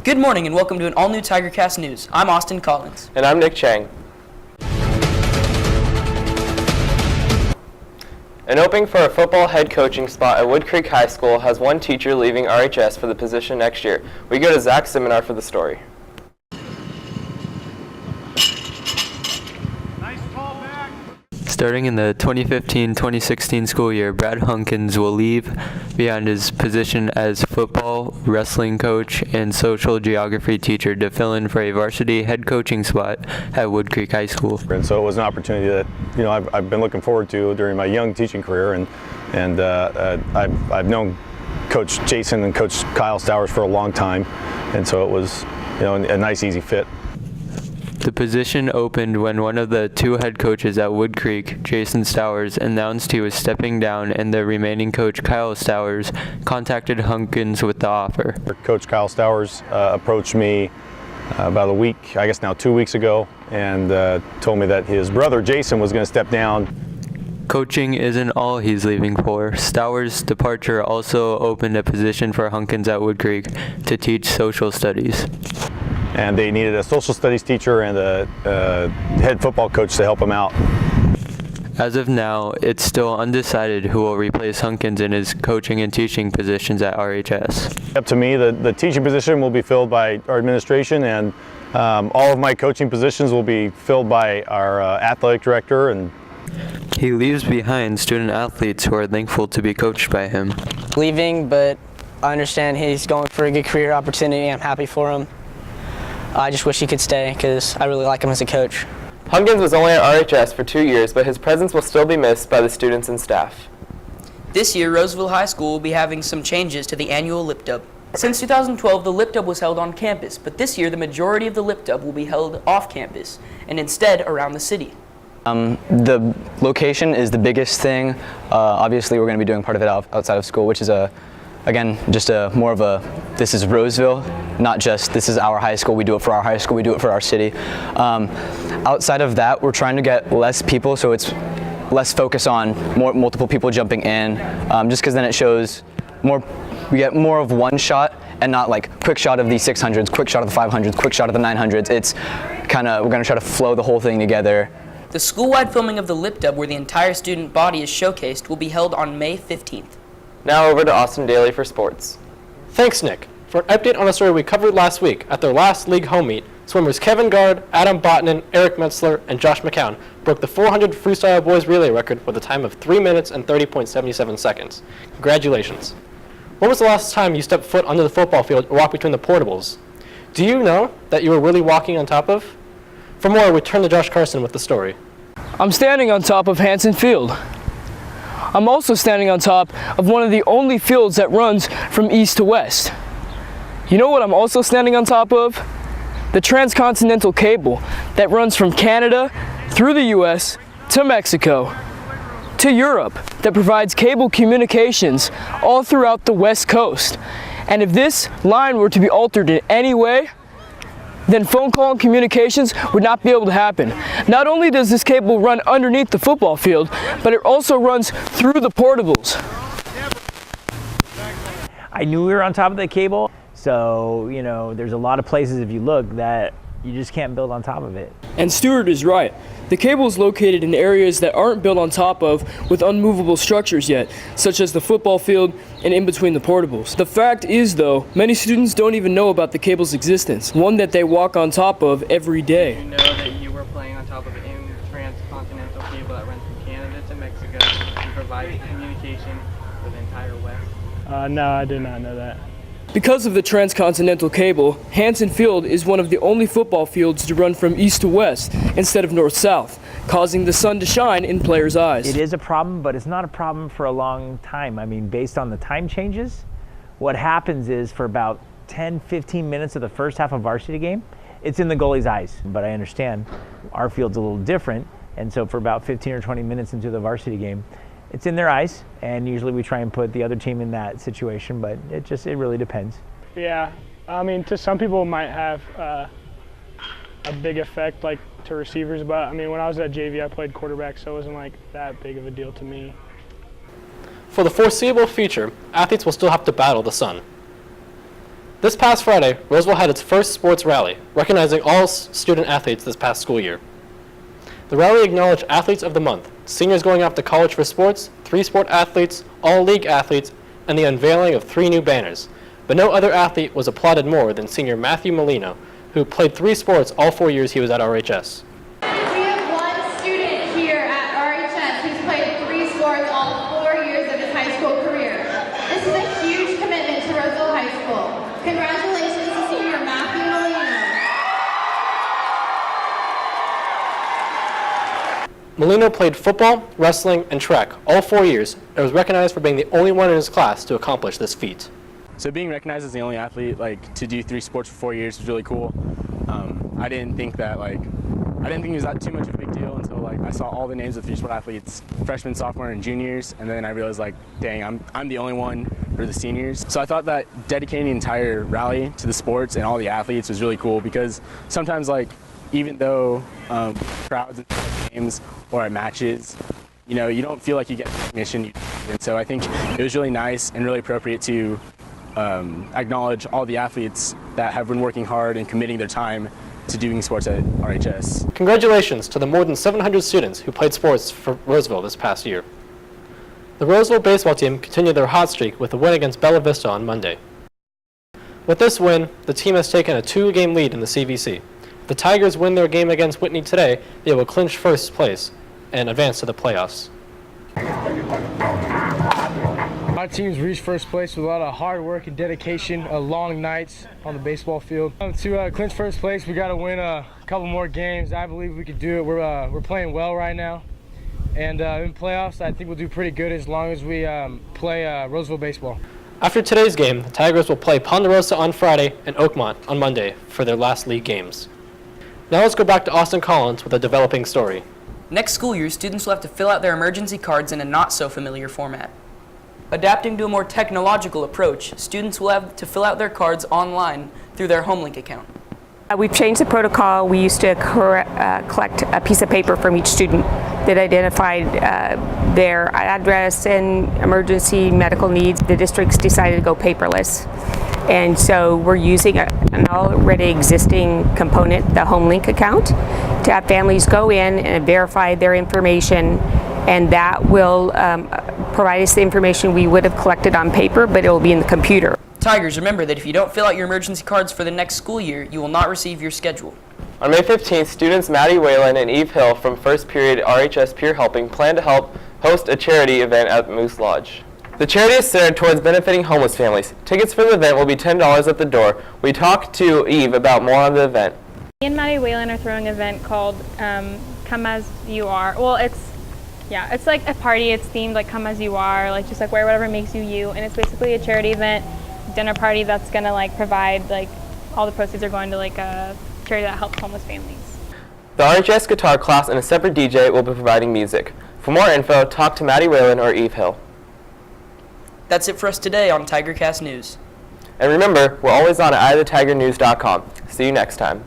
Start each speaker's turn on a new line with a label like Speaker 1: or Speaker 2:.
Speaker 1: Good morning and welcome to an all-new TigerCast News. I'm Austin Collins.
Speaker 2: And I'm Nick Chang. An opening for a football head coaching spot at Woodcreek High School has one teacher leaving RHS for the position next year. We go to Zach's seminar for the story.
Speaker 3: Starting in the 2015-2016 school year, Brad Hunkins will leave behind his position as football, wrestling coach, and social geography teacher to fill in for a varsity head coaching spot at Woodcreek High School.
Speaker 4: And so it was an opportunity that I've been looking forward to during my young teaching career, and I've known Coach Jason and Coach Kyle Stowers for a long time, and so it was a nice easy fit.
Speaker 3: The position opened when one of the two head coaches at Woodcreek, Jason Stowers, announced he was stepping down, and the remaining coach, Kyle Stowers, contacted Hunkins with the offer.
Speaker 4: Coach Kyle Stowers approached me about a week, I guess now 2 weeks ago, and told me that his brother Jason was going to step down.
Speaker 3: Coaching isn't all he's leaving for. Stowers' departure also opened a position for Hunkins at Woodcreek to teach social studies.
Speaker 4: And they needed a social studies teacher and a head football coach to help them out.
Speaker 3: As of now, it's still undecided who will replace Hunkins in his coaching and teaching positions at RHS.
Speaker 4: Up to me, the teaching position will be filled by our administration, and all of my coaching positions will be filled by our athletic director. And
Speaker 3: he leaves behind student athletes who are thankful to be coached by him.
Speaker 5: Leaving, but I understand he's going for a good career opportunity. I'm happy for him. I just wish he could stay because I really like him as a coach.
Speaker 2: Hunkins was only at RHS for 2 years, but his presence will still be missed by the students and staff.
Speaker 1: This year, Roseville High School will be having some changes to the annual Lip Dub. Since 2012, the Lip Dub was held on campus, but this year the majority of the Lip Dub will be held off campus and instead around the city.
Speaker 6: The location is the biggest thing. Obviously, we're going to be doing part of it outside of school, which is more of a, this is Roseville, not just this is our high school, we do it for our high school, we do it for our city. Outside of that, we're trying to get less people, so it's less focus on multiple people jumping in, just because then it shows we get more of one shot and not like quick shot of the 600s, quick shot of the 500s, quick shot of the 900s. It's kind of, we're going to try to flow the whole thing together.
Speaker 1: The school-wide filming of the Lip Dub, where the entire student body is showcased, will be held on May 15th.
Speaker 2: Now over to Austin Daly for sports.
Speaker 7: Thanks, Nick. For an update on a story we covered last week, at their last league home meet, swimmers Kevin Gard, Adam Botnan, Eric Metzler, and Josh McCown broke the 400 freestyle boys relay record with a time of 3 minutes and 30.77 seconds. Congratulations. When was the last time you stepped foot onto the football field or walked between the portables? Do you know that you were really walking on top of? For more, we turn to Josh Carson with the story.
Speaker 8: I'm standing on top of Hanson Field. I'm also standing on top of one of the only fields that runs from east to west. You know what I'm also standing on top of? The transcontinental cable that runs from Canada through the US to Mexico to Europe, that provides cable communications all throughout the West Coast. And if this line were to be altered in any way, then phone call and communications would not be able to happen. Not only does this cable run underneath the football field, but it also runs through the portables.
Speaker 9: I knew we were on top of the cable, so there's a lot of places if you look that you just can't build on top of it.
Speaker 8: And Stewart is right. The cable is located in areas that aren't built on top of with unmovable structures yet, such as the football field and in between the portables. The fact is, though, many students don't even know about the cable's existence, one that they walk on top of every day.
Speaker 10: Did you know that you were playing on top of an transcontinental cable that runs from Canada to Mexico and provides communication for the entire West?
Speaker 11: No, I did not know that.
Speaker 8: Because of the transcontinental cable, Hanson Field is one of the only football fields to run from east to west instead of north-south, causing the sun to shine in players' eyes.
Speaker 9: It is a problem, but it's not a problem for a long time. I mean, based on the time changes, what happens is for about 10, 15 minutes of the first half of varsity game, it's in the goalie's eyes. But I understand our field's a little different, and so for about 15 or 20 minutes into the varsity game, it's in their eyes, and usually we try and put the other team in that situation, but it really depends.
Speaker 11: Yeah, I mean, to some people it might have a big effect, like to receivers, but I mean, when I was at JV, I played quarterback, so it wasn't like that big of a deal to me.
Speaker 7: For the foreseeable future, athletes will still have to battle the sun. This past Friday, Roseville had its first sports rally, recognizing all student athletes this past school year. The rally acknowledged Athletes of the Month, seniors going off to college for sports, 3 sport athletes, all league athletes, and the unveiling of 3 new banners. But no other athlete was applauded more than senior Matthew Molino, who played 3 sports all 4 years he was at RHS.
Speaker 12: We have one student here at RHS who's played 3 sports all 4 years of his high school career. This is a huge commitment to Roseville High School. Congratulations to senior Matthew Molino.
Speaker 7: Molino played football, wrestling, and track all 4 years and was recognized for being the only one in his class to accomplish this feat.
Speaker 13: So being recognized as the only athlete to do 3 sports for 4 years was really cool. I didn't think it was that too much of a big deal until I saw all the names of 3 sport athletes, freshmen, sophomore, and juniors, and then I realized dang, I'm the only one for the seniors. So I thought that dedicating the entire rally to the sports and all the athletes was really cool because sometimes even though crowds at games or at matches, you don't feel like you get recognition, and so I think it was really nice and really appropriate to acknowledge all the athletes that have been working hard and committing their time to doing sports at RHS.
Speaker 7: Congratulations to the more than 700 students who played sports for Roseville this past year. The Roseville baseball team continued their hot streak with a win against Bella Vista on Monday. With this win, the team has taken a 2-game lead in the CVC. If the Tigers win their game against Whitney today, they will clinch first place and advance to the playoffs.
Speaker 14: My team's reached first place with a lot of hard work and dedication, long nights on the baseball field. To clinch first place, we got to win a couple more games. I believe we could do it. We're playing well right now, and in playoffs, I think we'll do pretty good as long as we play Roseville baseball.
Speaker 7: After today's game, the Tigers will play Ponderosa on Friday and Oakmont on Monday for their last league games. Now let's go back to Austin Collins with a developing story.
Speaker 1: Next school year, students will have to fill out their emergency cards in a not-so-familiar format. Adapting to a more technological approach, students will have to fill out their cards online through their HomeLink account.
Speaker 15: We've changed the protocol. We used to collect a piece of paper from each student that identified their address and emergency medical needs. The districts decided to go paperless. And so we're using an already existing component, the HomeLink account, to have families go in and verify their information, and that will provide us the information we would have collected on paper, but it will be in the computer.
Speaker 1: Tigers, remember that if you don't fill out your emergency cards for the next school year, you will not receive your schedule.
Speaker 2: On May 15th, students Maddie Whalen and Eve Hill from first period RHS Peer Helping plan to help host a charity event at Moose Lodge. The charity is centered towards benefiting homeless families. Tickets for the event will be $10 at the door. We talked to Eve about more on the event.
Speaker 16: Me and Maddie Whalen are throwing an event called Come As You Are. Well, it's like a party. It's themed like Come As You Are, just wear whatever makes you you. And it's basically a charity event, dinner party that's gonna provide all the proceeds are going to a charity that helps homeless families.
Speaker 2: The RHS guitar class and a separate DJ will be providing music. For more info, talk to Maddie Whalen or Eve Hill.
Speaker 1: That's it for us today on TigerCast News.
Speaker 2: And remember, we're always on at eithertigernews.com. See you next time.